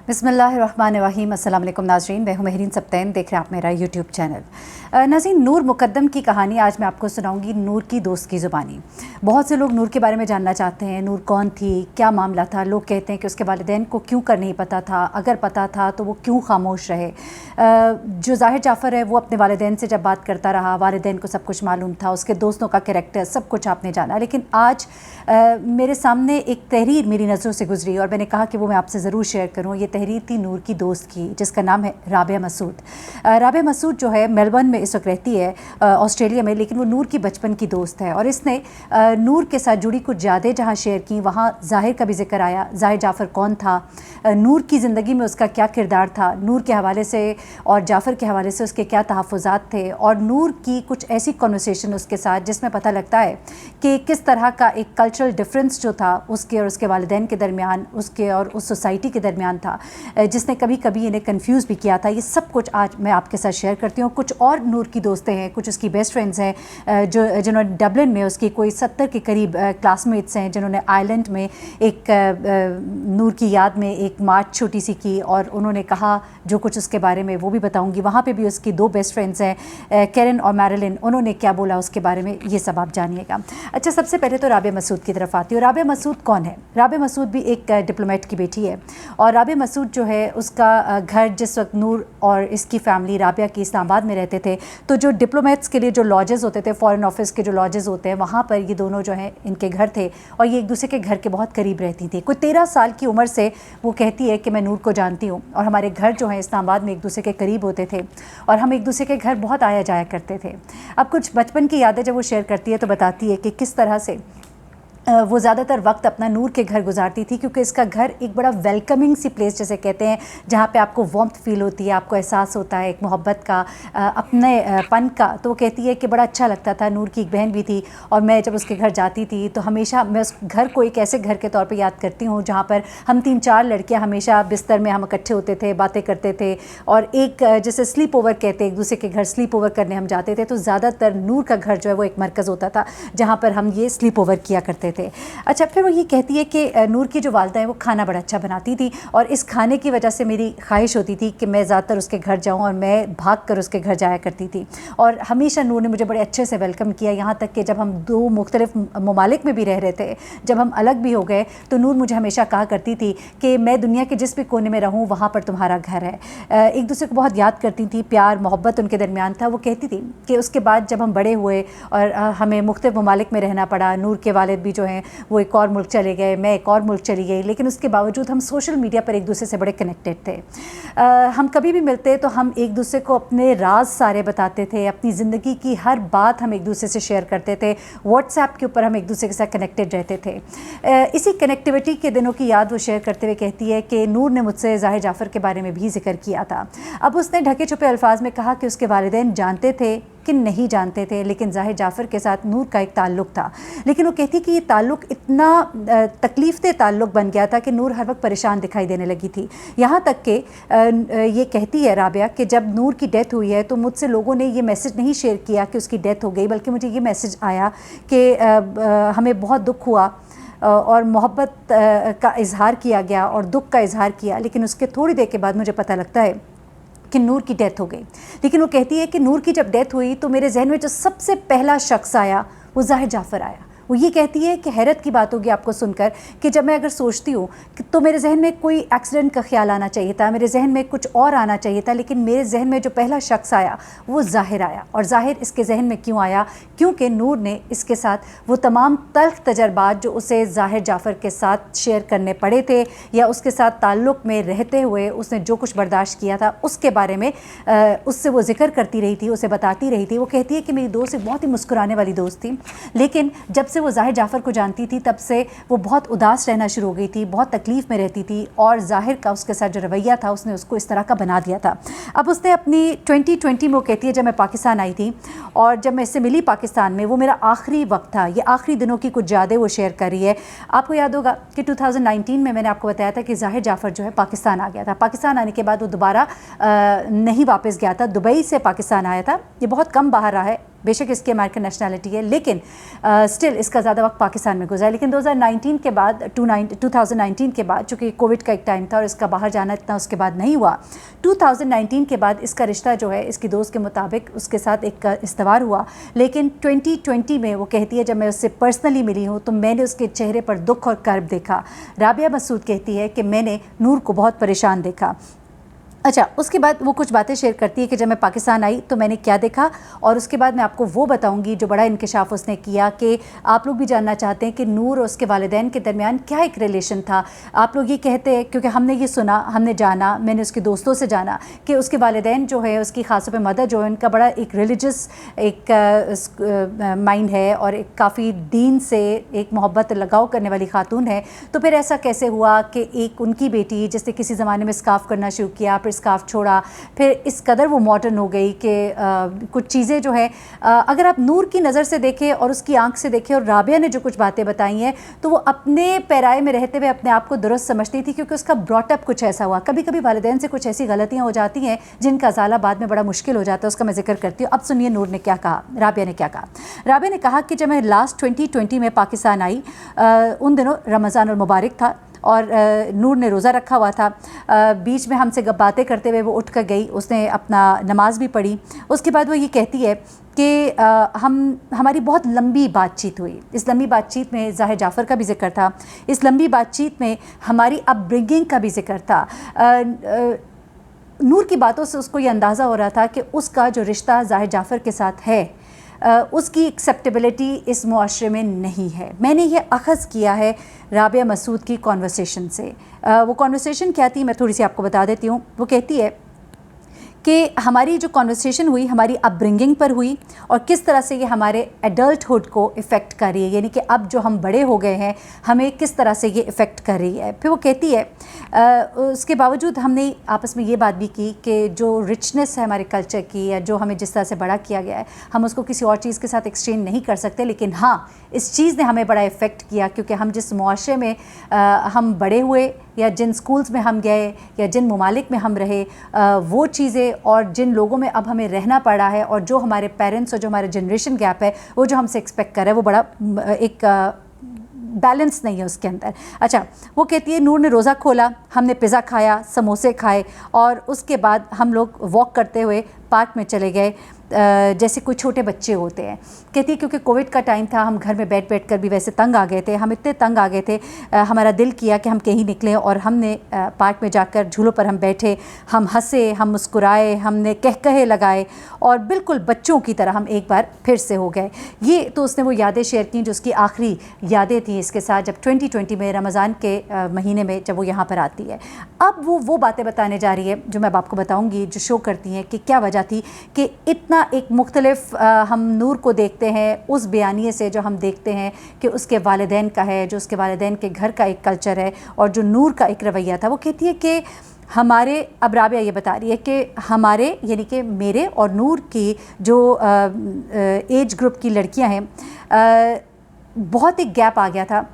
बिस्मिल्लाहिर्रहमानिर्रहीम। अस्सलाम वालेकुम नाज़रीन, मैं हूँ महरीन सब्तैन, देख रहे हैं आप मेरा यूट्यूब चैनल। नाज़रीन, नूर मुक़द्दम की कहानी आज मैं आपको सुनाऊंगी नूर की दोस्त की ज़ुबानी। बहुत से लोग नूर के बारे में जानना चाहते हैं, नूर कौन थी, क्या मामला था। लोग कहते हैं कि उसके वालिदैन को क्यों कर नहीं पता था, अगर पता था तो वो क्यों खामोश रहे। जो ज़ाहिर जाफ़र है वो अपने वालिदैन से जब बात करता रहा, वालिदैन को सब कुछ मालूम था, उसके दोस्तों का कैरेक्टर सब कुछ आपने जाना। लेकिन आज मेरे सामने एक तहरीर मेरी नज़रों से गुजरी और मैंने कहा कि वो मैं आपसे ज़रूर शेयर करूँ। ये तहरीर थी नूर की दोस्त की, जिसका नाम है राबिया मसूद। राबिया मसूद जो है मेलबर्न में इस वक्त रहती है, ऑस्ट्रेलिया में, लेकिन वो नूर की बचपन की दोस्त है। और इसने नूर के साथ जुड़ी कुछ यादें जहाँ शेयर की, वहाँ ज़ाहिर का भी जिक्र आया। ज़ाहिर जाफ़र कौन था, नूर की ज़िंदगी में उसका क्या किरदार था, नूर के हवाले से और जाफ़र के हवाले से उसके क्या तहफ़्फ़ुज़ात थे, और नूर की कुछ ऐसी कन्वर्सेशन उसके साथ जिसमें पता लगता है कि किस तरह का एक कल्चरल डिफरेंस जो था उसके और उसके वालिदैन के दरमियान, उसके और उस सोसाइटी के दरमियान था, जिसने कभी कभी इन्हें कंफ्यूज भी किया था। ये सब कुछ आज मैं आपके साथ शेयर करती हूँ। कुछ और नूर की दोस्तें हैं, कुछ उसकी बेस्ट फ्रेंड्स हैं, जिन्होंने डबलिन में उसकी कोई 70 के करीब क्लासमेट्स हैं, जिन्होंने आइलैंड में एक नूर की याद में एक मार्च छोटी सी की, और उन्होंने कहा जो कुछ उसके बारे में वो भी बताऊँगी। वहाँ पर भी उसकी दो बेस्ट फ्रेंड्स हैं, कैरन और मैरिलिन, उन्होंने क्या बोला उसके बारे में, ये सब आप जानिएगा। अच्छा, सबसे पहले तो राबिया मसूद की तरफ आती हूँ। राबिया मसूद कौन है? राबिया मसूद भी एक डिप्लोमेट की बेटी है, और राबिया मसूद जो है उसका घर जिस वक्त नूर और इसकी फैमिली राबिया की इस्लामाबाद में रहते थे, तो जो डिप्लोमेट्स के लिए जो लॉजेस होते थे, फॉरेन ऑफिस के जो लॉजेस होते हैं, वहाँ पर ये दोनों जो हैं इनके घर थे, और ये एक दूसरे के घर के बहुत करीब रहती थी। कोई 13 साल की उम्र से वो कहती है कि मैं नूर को जानती हूँ, और हमारे घर जो है इस्लामाबाद में एक दूसरे के करीब होते थे, और हम एक दूसरे के घर बहुत आया जाया करते थे। अब कुछ बचपन की यादें जब वो शेयर करती है तो बताती है कि किस तरह से वो ज़्यादातर वक्त अपना नूर के घर गुजारती थी, क्योंकि इसका घर एक बड़ा वेलकमिंग सी प्लेस जैसे कहते हैं, जहाँ पे आपको वार्मथ फील होती है, आपको एहसास होता है एक मोहब्बत का, अपने पन का। तो वो कहती है कि बड़ा अच्छा लगता था। नूर की एक बहन भी थी, और मैं जब उसके घर जाती थी तो हमेशा मैं उस घर को एक ऐसे घर के तौर पर याद करती हूँ जहाँ पर हम 3-4 लड़कियाँ हमेशा बिस्तर में हम इकट्ठे होते थे, बातें करते थे, और एक जैसे स्लीप ओवर कहते हैं, एक दूसरे के घर स्लीप ओवर करने हम जाते थे। तो ज़्यादातर नूर का घर जो है वो एक मरकज़ होता था जहाँ पर हम ये स्लीप ओवर किया करते थे। अच्छा, फिर वो ये कहती है कि नूर की जो वालदा है वो खाना बड़ा अच्छा बनाती थी, और इस खाने की वजह से मेरी ख्वाहिश होती थी कि मैं ज़्यादातर उसके घर जाऊँ, और मैं भाग कर उसके घर जाया करती थी। और हमेशा नूर ने मुझे बड़े अच्छे से वेलकम किया, यहाँ तक कि जब हम 2 मुख्तलिफ ममालिक में भी रह रहे थे, जब हम अलग भी हो गए, तो नूर मुझे हमेशा कहा करती थी कि मैं दुनिया के जिस भी कोने में रहूँ वहाँ पर तुम्हारा घर है। एक दूसरे को बहुत याद करती थी, प्यार मोहब्बत उनके दरमियान था। वो कहती थी कि उसके बाद जब हम बड़े हुए और हमें मुख्तलिफ ममालिक में रहना पड़ा, नूर के वालिद भी जो हैं वो एक और मुल्क चले गए, मैं एक और मुल्क चली गई, लेकिन उसके बावजूद हम सोशल मीडिया पर एक दूसरे से बड़े कनेक्टेड थे। हम कभी भी मिलते तो हम एक दूसरे को अपने राज सारे बताते थे, अपनी ज़िंदगी की हर बात हम एक दूसरे से शेयर करते थे, व्हाट्सएप के ऊपर हम एक दूसरे के साथ कनेक्टेड रहते थे। इसी कनेक्टिविटी के दिनों की याद वो शेयर करते हुए कहती है कि नूर ने मुझसे ज़ाहिर जाफ़र के बारे में भी जिक्र किया था। अब उसने ढके छुपे अल्फाज में कहा कि उसके वालिदैन जानते थे कि नहीं जानते थे, लेकिन ज़ाहिर जाफ़र के साथ नूर का एक ताल्लुक़ था। लेकिन वो कहती कि ये ताल्लुक़ इतना तकलीफ़देह ताल्लुक़ बन गया था कि नूर हर वक्त परेशान दिखाई देने लगी थी। यहाँ तक कि ये कहती है राबिया कि जब नूर की डेथ हुई है तो मुझसे लोगों ने ये मैसेज नहीं शेयर किया कि उसकी डेथ हो गई, बल्कि मुझे ये मैसेज आया कि हमें बहुत दुख हुआ और मोहब्बत का इजहार किया गया और दुख का इजहार किया, लेकिन उसके थोड़ी देर के बाद मुझे पता लगता है कि नूर की डेथ हो गई। लेकिन वो कहती है कि नूर की जब डेथ हुई तो मेरे जहन में जो सबसे पहला शख्स आया वो ज़ाहिर जाफ़र आया। वो ये कहती है कि हैरत की बात होगी आपको सुनकर कि जब मैं अगर सोचती हूँ तो मेरे जहन में कोई एक्सीडेंट का ख्याल आना चाहिए था, मेरे जहन में कुछ और आना चाहिए था, लेकिन मेरे जहन में जो पहला शख्स आया वो ज़ाहिर आया। और ज़ाहिर इसके जहन में क्यों आया? क्योंकि नूर ने इसके साथ वो तमाम तल्ख तजर्बात जो उसे ज़ाहिर जाफ़र के साथ शेयर करने पड़े थे, या उसके साथ ताल्लुक़ में रहते हुए उसने जो कुछ बर्दाश्त किया था, उसके बारे में उससे वो जिक्र करती रही थी, उसे बताती रही थी। वो कहती है कि मेरी दोस्त एक बहुत ही मुस्कुराने वाली दोस्त थी, लेकिन जब से वो ज़ाहिर जाफ़र को जानती थी तब से वो बहुत उदास रहना शुरू हो गई थी, बहुत तकलीफ़ में रहती थी, और ज़ाहिर का उसके साथ जो रवैया था उसने उसको इस तरह का बना दिया था। अब उसने अपनी 2020 में वो कहती है जब मैं पाकिस्तान आई थी और जब मैं इससे मिली पाकिस्तान में, वो मेरा आखिरी वक्त था, ये आखिरी दिनों की कुछ यादें वो शेयर कर रही है। आपको याद होगा कि 2019 में मैंने आपको बताया था कि ज़ाहिर जाफ़र जो है पाकिस्तान आ गया था। पाकिस्तान आने के बाद वो दोबारा नहीं वापस गया था, दुबई से पाकिस्तान आया था। ये बहुत कम बाहर रहा है, बेशक इसकी अमेरिकन नेशनैलिटी है, लेकिन स्टिल इसका ज़्यादा वक्त पाकिस्तान में गुजरा। लेकिन 2019 के बाद 2019 के बाद, चूँकि कोविड का एक टाइम था और इसका बाहर जाना इतना उसके बाद नहीं हुआ, 2019 के बाद इसका रिश्ता जो है इसकी दोस्त के मुताबिक उसके साथ एक इस्तवार हुआ। लेकिन 2020 में वो कहती है जब मैं उससे पर्सनली मिली हूँ तो मैंने उसके चेहरे पर दुख और कर्ब देखा। राबिया मसूद कहती है कि मैंने नूर को बहुत परेशान देखा। अच्छा, उसके बाद वो कुछ बातें शेयर करती है कि जब मैं पाकिस्तान आई तो मैंने क्या देखा, और उसके बाद मैं आपको वो बताऊंगी जो बड़ा इंकशाफ उसने किया कि आप लोग भी जानना चाहते हैं कि नूर और उसके वालिदैन के दरमियान क्या एक रिलेशन था। आप लोग ये कहते हैं, क्योंकि हमने ये सुना, हमने जाना, मैंने उसके दोस्तों से जाना कि उसके वालिदैन जो है, उसकी ख़ास तौर पर मदर जो है, उनका बड़ा एक रिलीजियस एक माइंड है और एक काफ़ी दीन से एक मोहब्बत लगाव करने वाली खातून है। तो फिर ऐसा कैसे हुआ कि एक उनकी बेटी जिसने किसी ज़माने में स्कार्फ करना शुरू किया, फिर स्कार्फ छोड़ा, फिर इस कदर वो मॉडर्न हो गई कि कुछ चीज़ें जो है अगर आप नूर की नज़र से देखें और उसकी आंख से देखें और राबिया ने जो कुछ बातें बताई हैं तो वो अपने पैराए में रहते हुए अपने आप को दुरुस्त समझती थी, क्योंकि उसका ब्रॉटअप कुछ ऐसा हुआ। कभी कभी वालिदैन से कुछ ऐसी गलतियाँ हो जाती हैं जिनका अज़ाला बाद में बड़ा मुश्किल हो जाता है, उसका मैं जिक्र करती हूँ। अब सुनिए नूर ने क्या कहा, राबिया ने क्या कहा। राबिया ने कहा कि जब मैं लास्ट 2020 में पाकिस्तान आई, उन दिनों रमज़ान और मुबारक था और नूर ने रोज़ा रखा हुआ था। बीच में हमसे बातें करते हुए वो उठ कर गई, उसने अपना नमाज भी पढ़ी। उसके बाद वो ये कहती है कि हमारी बहुत लंबी बातचीत हुई। इस लंबी बातचीत में ज़ाहिर जाफ़र का भी ज़िक्र था, इस लंबी बातचीत में हमारी अपब्रिंगिंग का भी ज़िक्र था। नूर की बातों से उसको ये अंदाज़ा हो रहा था कि उसका जो रिश्ता ज़ाहिर जाफ़र के साथ है उसकी एक्सेप्टेबिलिटी इस मुआशरे में नहीं है। मैंने ये अख़ज़ किया है राबिया मसूद की कॉन्वर्सेशन से। वो कॉन्वर्सेशन क्या थी मैं थोड़ी सी आपको बता देती हूँ। वो कहती है कि हमारी जो कॉन्वर्सेशन हुई हमारी अपब्रिंगिंग पर हुई और किस तरह से ये हमारे एडल्टहुड को इफ़ेक्ट कर रही है, यानी कि अब जो हम बड़े हो गए हैं हमें किस तरह से ये इफ़ेक्ट कर रही है। फिर वो कहती है उसके बावजूद हमने आपस में ये बात भी की कि जो रिचनेस है हमारे कल्चर की या जो हमें जिस तरह से बड़ा किया गया है हम उसको किसी और चीज़ के साथ एक्सचेंज नहीं कर सकते, लेकिन हाँ इस चीज़ ने हमें बड़ा इफ़ेक्ट किया क्योंकि हम जिस मुआशरे में हम बड़े हुए या जिन स्कूल्स में हम गए या जिन ममालिक में हम रहे वो चीज़ें और जिन लोगों में अब हमें रहना पड़ा है और जो हमारे पेरेंट्स और जो हमारे जनरेशन गैप है वो जो हमसे एक्सपेक्ट कर रहा है वो बड़ा एक बैलेंस नहीं है उसके अंदर। अच्छा, वो कहती है नूर ने रोज़ा खोला, हमने पिज़्ज़ा खाया, समोसे खाए और उसके बाद हम लोग वॉक करते हुए पार्क में चले गए जैसे कोई छोटे बच्चे होते हैं। कहती है क्योंकि कोविड का टाइम था, हम घर में बैठ कर भी वैसे तंग आ गए थे, हम इतने तंग आ गए थे हमारा दिल किया कि हम कहीं निकलें और हमने पार्क में जाकर झूलों पर हम बैठे, हम हंसे, हम मुस्कुराए, हमने कहकहे लगाए और बिल्कुल बच्चों की तरह हम एक बार फिर से हो गए। ये तो उसने वो यादें शेयर की जो उसकी आखिरी यादें थी इसके साथ जब 2020 में रमज़ान के महीने में जब वो यहाँ पर आती है। अब वो बातें बताने जा रही है जो मैं अब आपको बताऊँगी, जो शो करती हैं कि क्या वजह थी कि इतना एक मुख्तलिफ हम नूर को देखते हैं उस बयानिए से जो हम देखते हैं कि उसके वालिदैन का है, जो उसके वालिदैन के घर का एक कल्चर है और जो नूर का एक रवैया था। वो कहती है कि हमारे, अब राबिया ये बता रही है कि हमारे यानी कि मेरे और नूर की जो एज ग्रुप की लड़कियां हैं बहुत एक गैप आ गया था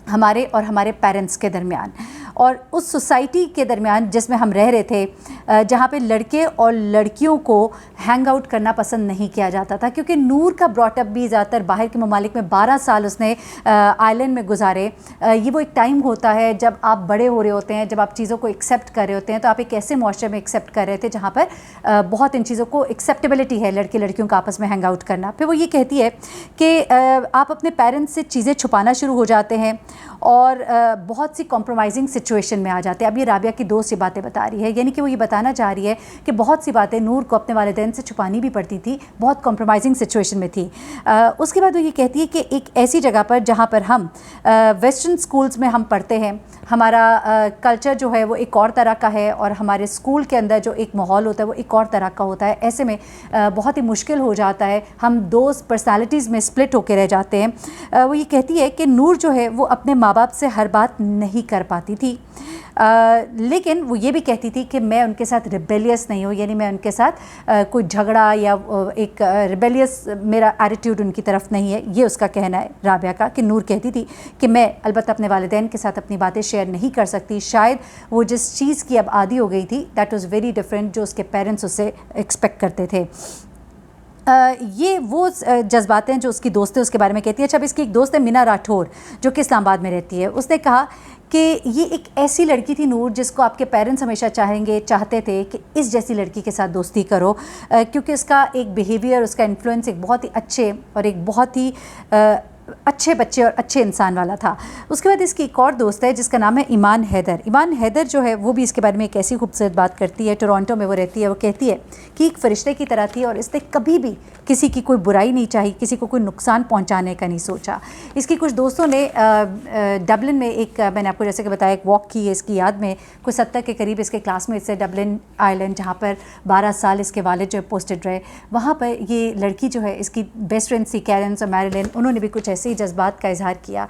हमारे और हमारे पेरेंट्स के दरमियान और उस सोसाइटी के दरमियान जिसमें हम रह रहे थे जहाँ पे लड़के और लड़कियों को हैंग आउट करना पसंद नहीं किया जाता था, क्योंकि नूर का ब्रॉटअप भी ज़्यादातर बाहर के ममालिक में 12 साल उसने आइलैंड में गुजारे। ये वो एक टाइम होता है जब आप बड़े हो रहे होते हैं, जब आप चीज़ों को एक्सेप्ट कर रहे होते हैं, तो आप एक ऐसे मुआशरे में एक्सेप्ट कर रहे थे जहाँ पर बहुत इन चीज़ों को एक्सेप्टेबिलिटी है लड़के लड़कियों का आपस में हैंग आउट करना। फिर वो ये कहती है कि आप अपने पेरेंट्स से चीज़ें छुपाना शुरू हो जाते हैं और बहुत सी कॉम्प्रोमाइजिंग सिचुएशन में आ जाते हैं। अब ये राबिया की दोस्त ये बातें बता रही है, यानी कि वो ये बताना चाह रही है कि बहुत सी बातें नूर को अपने वालिदैन से छुपानी भी पड़ती थी, बहुत कॉम्प्रोमाइजिंग सिचुएशन में थी। उसके बाद वो ये कहती है कि एक ऐसी जगह पर जहाँ पर हम वेस्टर्न स्कूल्स में हम पढ़ते हैं, हमारा कल्चर जो है वो एक और तरह का है और हमारे स्कूल के अंदर जो एक माहौल होता है वो एक और तरह का होता है। ऐसे में बहुत ही मुश्किल हो जाता है, हम दो पर्सनालिटीज़ में स्प्लिट होकर रह जाते हैं। वो ये कहती है कि नूर जो है वो अपने माँ बाप से हर बात नहीं कर पाती थी, लेकिन वो ये भी कहती थी कि मैं उनके साथ रिबेलियस नहीं हूँ, यानी मैं उनके साथ कोई झगड़ा या एक रिबेलियस मेरा एटीट्यूड उनकी तरफ नहीं है। ये उसका कहना है राबिया का कि नूर कहती थी कि मैं अलबत्ता अपने वालिदैन के साथ अपनी बातें शेयर नहीं कर सकती, शायद वो जिस चीज़ की अब आदी हो गई थी दैट वाज़ वेरी डिफरेंट जो उसके पेरेंट्स उससे एक्सपेक्ट करते थे। یہ وہ جذبات ہیں جو اس کی دوست ہے اس کے بارے میں کہتی ہے. اچھا اب اس کی ایک دوست ہے مینا راٹھور جو کہ اسلام آباد میں رہتی ہے. اس نے کہا کہ یہ ایک ایسی لڑکی تھی نور جس کو آپ کے پیرنٹس ہمیشہ چاہتے تھے کہ اس جیسی لڑکی کے ساتھ دوستی کرو, کیونکہ اس کا ایک بیہیویئر, اس کا انفلوئنس ایک بہت ہی اچھے اور ایک بہت ہی اچھے بچے اور اچھے انسان والا تھا. اس کے بعد اس کی ایک اور دوست ہے جس کا نام ہے ایمان حیدر. ایمان حیدر جو ہے وہ بھی اس کے بارے میں ایک ایسی خوبصورت بات کرتی ہے. ٹورانٹو میں وہ رہتی ہے. وہ کہتی ہے کہ ایک فرشتے کی طرح تھی اور اس نے کبھی بھی کسی کی کوئی برائی نہیں چاہی, کسی کو کوئی نقصان پہنچانے کا نہیں سوچا. اس کی کچھ دوستوں نے ڈبلن میں ایک, میں نے آپ کو جیسے کہ بتایا, ایک واک کی ہے اس کی یاد میں. کوئی 70 کے قریب اس کے کلاس میٹ سے ڈبلن آئلینڈ جہاں پر 12 سال اس کے والد جو ہے پوسٹڈ رہے, وہاں پر یہ لڑکی جو ہے اس کی بیسٹ فرینڈ سی کیرنس اور میریلن, انہوں نے بھی کچھ ایسے ہی جذبات کا اظہار کیا.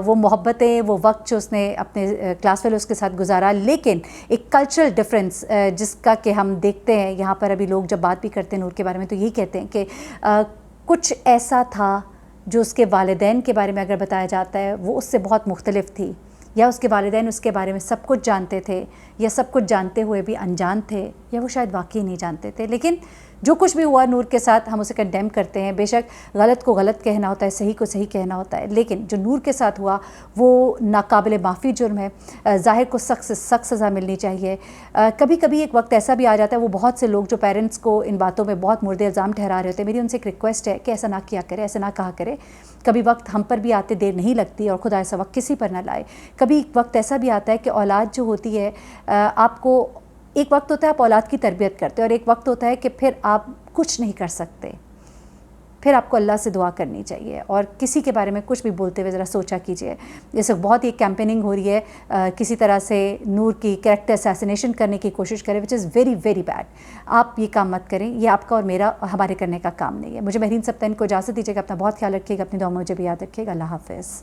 وہ محبتیں, وہ وقت جو اس نے اپنے کلاس فیلوز کے ساتھ گزارا, لیکن ایک کلچرل ڈفرینس جس کا کہ ہم دیکھتے ہیں یہاں پر ابھی لوگ جب بات بھی کرتے ہیں نور کے بارے میں تو یہی کہتے ہیں کہ کچھ ایسا تھا جو اس کے والدین کے بارے میں اگر بتایا جاتا ہے وہ اس سے بہت مختلف تھی, یا اس کے والدین اس کے بارے میں سب کچھ جانتے تھے, یا سب کچھ جانتے ہوئے بھی انجان تھے, یا وہ شاید واقعی نہیں جانتے تھے. لیکن جو کچھ بھی ہوا نور کے ساتھ ہم اسے کنڈیم کرتے ہیں. بے شک غلط کو غلط کہنا ہوتا ہے, صحیح کو صحیح کہنا ہوتا ہے, لیکن جو نور کے ساتھ ہوا وہ ناقابل معافی جرم ہے. ظاہر کو سخت سے سخت سزا ملنی چاہیے. کبھی کبھی ایک وقت ایسا بھی آ جاتا ہے, وہ بہت سے لوگ جو پیرنٹس کو ان باتوں میں بہت مورد الزام ٹھہرا رہے ہوتے ہیں, میری ان سے ایک ریکویسٹ ہے کہ ایسا نہ کیا کرے, ایسا نہ کہا کرے. کبھی وقت ہم پر بھی آتے دیر نہیں لگتی, اور خدا ایسا وقت کسی پر نہ لائے. کبھی وقت ایسا بھی آتا ہے کہ اولاد جو ہوتی ہے, آپ کو ایک وقت ہوتا ہے آپ اولاد کی تربیت کرتے ہیں, اور ایک وقت ہوتا ہے کہ پھر آپ کچھ نہیں کر سکتے. پھر آپ کو اللہ سے دعا کرنی چاہیے, اور کسی کے بارے میں کچھ بھی بولتے ہوئے ذرا سوچا کیجئے. اس وقت بہت ہی کیمپیننگ ہو رہی ہے, کسی طرح سے نور کی کریکٹر اسیسینیشن کرنے کی کوشش کرے, وچ از ویری ویری بیڈ. آپ یہ کام مت کریں, یہ آپ کا اور میرا ہمارے کرنے کا کام نہیں ہے. مجھے مہرین سبتین کو اجازت دیجیے گا. اپنا بہت خیال رکھیے گا, اپنی دعاؤں میں مجھے بھی یاد رکھیے گا. اللہ حافظ.